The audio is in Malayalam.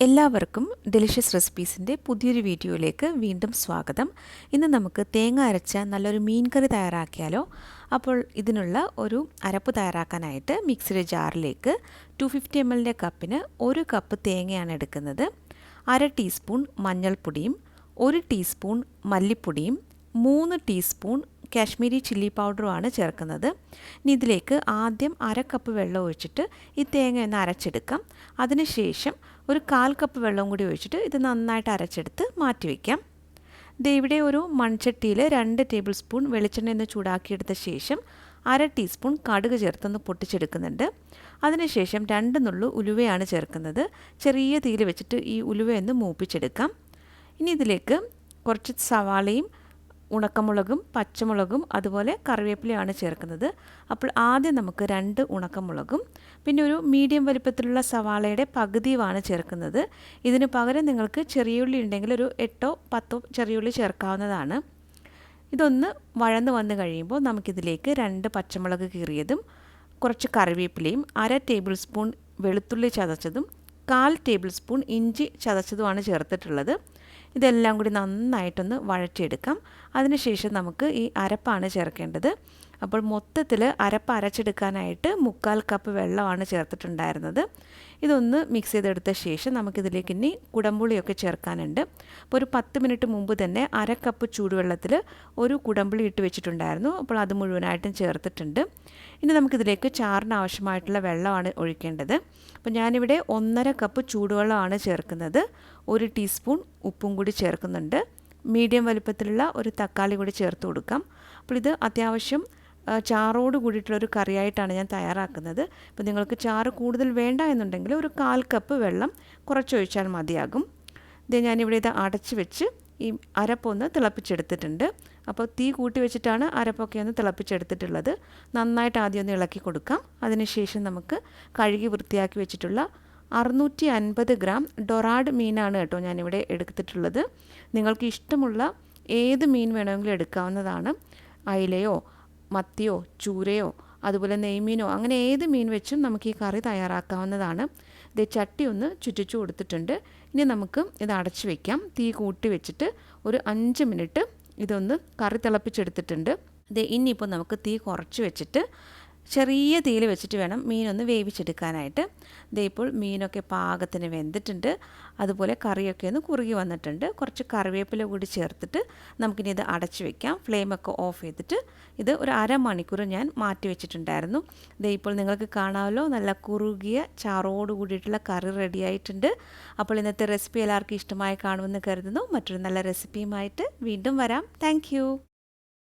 എല്ലാവർക്കും ഡെലിഷ്യസ് റെസിപ്പീസിൻ്റെ പുതിയൊരു വീഡിയോയിലേക്ക് വീണ്ടും സ്വാഗതം. ഇന്ന് നമുക്ക് തേങ്ങ അരച്ച നല്ലൊരു മീൻ കറി തയ്യാറാക്കിയാലോ. അപ്പോൾ ഇതിനുള്ള ഒരു അരപ്പ് തയ്യാറാക്കാനായിട്ട് മിക്സിയുടെ ജാറിലേക്ക് 250 ml കപ്പിന് 1 കപ്പ് തേങ്ങയാണ് എടുക്കുന്നത്. 1/2 ടീസ്പൂൺ മഞ്ഞൾപ്പൊടിയും 1 ടീസ്പൂൺ മല്ലിപ്പൊടിയും 3 ടീസ്പൂൺ കാശ്മീരി ചില്ലി പൗഡറുമാണ് ചേർക്കുന്നത്. ഇനി ഇതിലേക്ക് ആദ്യം 1/2 കപ്പ് വെള്ളം ഒഴിച്ചിട്ട് ഈ തേങ്ങ ഒന്ന് അരച്ചെടുക്കാം. അതിനുശേഷം ഒരു 1/4 കപ്പ് വെള്ളം കൂടി ഒഴിച്ചിട്ട് ഇത് നന്നായിട്ട് അരച്ചെടുത്ത് മാറ്റി വയ്ക്കാം. ഇവിടെ ഒരു മൺചട്ടിയിൽ 2 ടേബിൾ സ്പൂൺ വെളിച്ചെണ്ണ ഒന്ന് ചൂടാക്കിയെടുത്ത ശേഷം 1/2 ടീസ്പൂൺ കടുക് ചേർത്തൊന്ന് പൊട്ടിച്ചെടുക്കുന്നുണ്ട്. അതിനുശേഷം 2 നുള്ളു ഉലുവയാണ് ചേർക്കുന്നത്. ചെറിയ തീയിൽ വെച്ചിട്ട് ഈ ഉലുവയൊന്ന് മൂപ്പിച്ചെടുക്കാം. ഇനി ഇതിലേക്ക് കുറച്ച് സവാളയും ഉണക്കമുളകും പച്ചമുളകും അതുപോലെ കറിവേപ്പിലയാണ് ചേർക്കുന്നത്. അപ്പോൾ ആദ്യം നമുക്ക് 2 ഉണക്കമുളകും പിന്നെ ഒരു മീഡിയം വലിപ്പത്തിലുള്ള സവാളയുടെ പകുതിയുമാണ് ചേർക്കുന്നത്. ഇതിന് പകരം നിങ്ങൾക്ക് ചെറിയുള്ളി ഉണ്ടെങ്കിൽ ഒരു 8ഓ 10ഓ ചെറിയുള്ളി ചേർക്കാവുന്നതാണ്. ഇതൊന്ന് വഴന്ന് വന്നു കഴിയുമ്പോൾ നമുക്കിതിലേക്ക് 2 പച്ചമുളക് കീറിയതും കുറച്ച് കറിവേപ്പിലയും 1/2 ടേബിൾ സ്പൂൺ വെളുത്തുള്ളി ചതച്ചതും 1/4 ടേബിൾ സ്പൂൺ ഇഞ്ചി ചതച്ചതുമാണ് ചേർത്തിട്ടുള്ളത്. ഇതെല്ലാം കൂടി നന്നായിട്ടൊന്ന് വഴറ്റിയെടുക്കാം. അതിനുശേഷം നമുക്ക് ഈ അരപ്പാണ് ചേർക്കേണ്ടത്. അപ്പോൾ മൊത്തത്തിൽ അരപ്പ് അരച്ചെടുക്കാനായിട്ട് 1/4 കപ്പ് വെള്ളമാണ് ചേർത്തിട്ടുണ്ടായിരുന്നത്. ഇതൊന്ന് മിക്സ് ചെയ്തെടുത്ത ശേഷം നമുക്കിതിലേക്ക് ഇനി കുടംപുളിയൊക്കെ ചേർക്കാനുണ്ട്. അപ്പോൾ ഒരു 10 മിനിറ്റ് മുമ്പ് തന്നെ 1/2 കപ്പ് ചൂടുവെള്ളത്തിൽ ഒരു കുടംപുളി ഇട്ട് വെച്ചിട്ടുണ്ടായിരുന്നു. അപ്പോൾ അത് മുഴുവനായിട്ടും ചേർത്തിട്ടുണ്ട്. ഇനി നമുക്കിതിലേക്ക് ചാറിന് ആവശ്യമായിട്ടുള്ള വെള്ളമാണ് ഒഴിക്കേണ്ടത്. അപ്പോൾ ഞാനിവിടെ 1/2 കപ്പ് ചൂടുവെള്ളമാണ് ചേർക്കുന്നത്. 1 ടീസ്പൂൺ ഉപ്പും കൂടി ചേർക്കുന്നുണ്ട്. മീഡിയം വലുപ്പത്തിലുള്ള ഒരു തക്കാളി കൂടി ചേർത്ത് കൊടുക്കാം. അപ്പോൾ ഇത് അത്യാവശ്യം ചാറോട് കൂടിയിട്ടുള്ളൊരു കറിയായിട്ടാണ് ഞാൻ തയ്യാറാക്കുന്നത്. അപ്പോൾ നിങ്ങൾക്ക് ചാറ് കൂടുതൽ വേണ്ട എന്നുണ്ടെങ്കിൽ ഒരു 1/4 കപ്പ് വെള്ളം കുറച്ചൊഴിച്ചാൽ മതിയാകും. ഇത് ഞാനിവിടെ ഇത് അടച്ച് വെച്ച് ഈ അരപ്പൊന്ന് തിളപ്പിച്ചെടുത്തിട്ടുണ്ട്. അപ്പോൾ തീ കൂട്ടി വെച്ചിട്ടാണ് അരപ്പൊക്കെ ഒന്ന് തിളപ്പിച്ചെടുത്തിട്ടുള്ളത്. നന്നായിട്ട് ആദ്യം ഒന്ന് ഇളക്കി കൊടുക്കാം. അതിനുശേഷം നമുക്ക് കഴുകി വൃത്തിയാക്കി വെച്ചിട്ടുള്ള 650 ഗ്രാം ഡൊറാഡ് മീനാണ് കേട്ടോ ഞാനിവിടെ എടുത്തിട്ടുള്ളത്. നിങ്ങൾക്ക് ഇഷ്ടമുള്ള ഏത് മീൻ വേണമെങ്കിലും എടുക്കാവുന്നതാണ്. അയിലയോ മത്തിയോ ചൂരയോ അതുപോലെ നെയ്മീനോ അങ്ങനെ ഏത് മീൻ വെച്ചും നമുക്ക് ഈ കറി തയ്യാറാക്കാവുന്നതാണ്. ഇത് ചട്ടി ഒന്ന് ചുറ്റിച്ചു കൊടുത്തിട്ടുണ്ട്. ഇനി നമുക്ക് ഇത് അടച്ചു വയ്ക്കാം. തീ കൂട്ടി വെച്ചിട്ട് ഒരു 5 മിനിറ്റ് ഇതൊന്ന് കറി തിളപ്പിച്ചെടുത്തിട്ടുണ്ട്. ഇനിയിപ്പോൾ നമുക്ക് തീ കുറച്ച് വെച്ചിട്ട് ചെറിയ തീയിൽ വെച്ചിട്ട് വേണം മീനൊന്ന് വേവിച്ചെടുക്കാനായിട്ട്. ഇപ്പോൾ മീനൊക്കെ പാകത്തിന് വെന്തിട്ടുണ്ട്. അതുപോലെ കറിയൊക്കെ ഒന്ന് കുറുകി വന്നിട്ടുണ്ട്. കുറച്ച് കറിവേപ്പില കൂടി ചേർത്തിട്ട് നമുക്കിനി ഇത് അടച്ചു വയ്ക്കാം. ഫ്ലെയിമൊക്കെ ഓഫ് ചെയ്തിട്ട് ഇത് ഒരു അരമണിക്കൂർ ഞാൻ മാറ്റി വെച്ചിട്ടുണ്ടായിരുന്നു. ഇപ്പോൾ നിങ്ങൾക്ക് കാണാമല്ലോ, നല്ല കുറുകിയ ചാറോട് കൂടിയിട്ടുള്ള കറി റെഡി ആയിട്ടുണ്ട്. അപ്പോൾ ഇന്നത്തെ റെസിപ്പി എല്ലാവർക്കും ഇഷ്ടമായി കാണുമെന്ന് കരുതുന്നു. മറ്റൊരു നല്ല റെസിപ്പിയുമായിട്ട് വീണ്ടും വരാം. താങ്ക്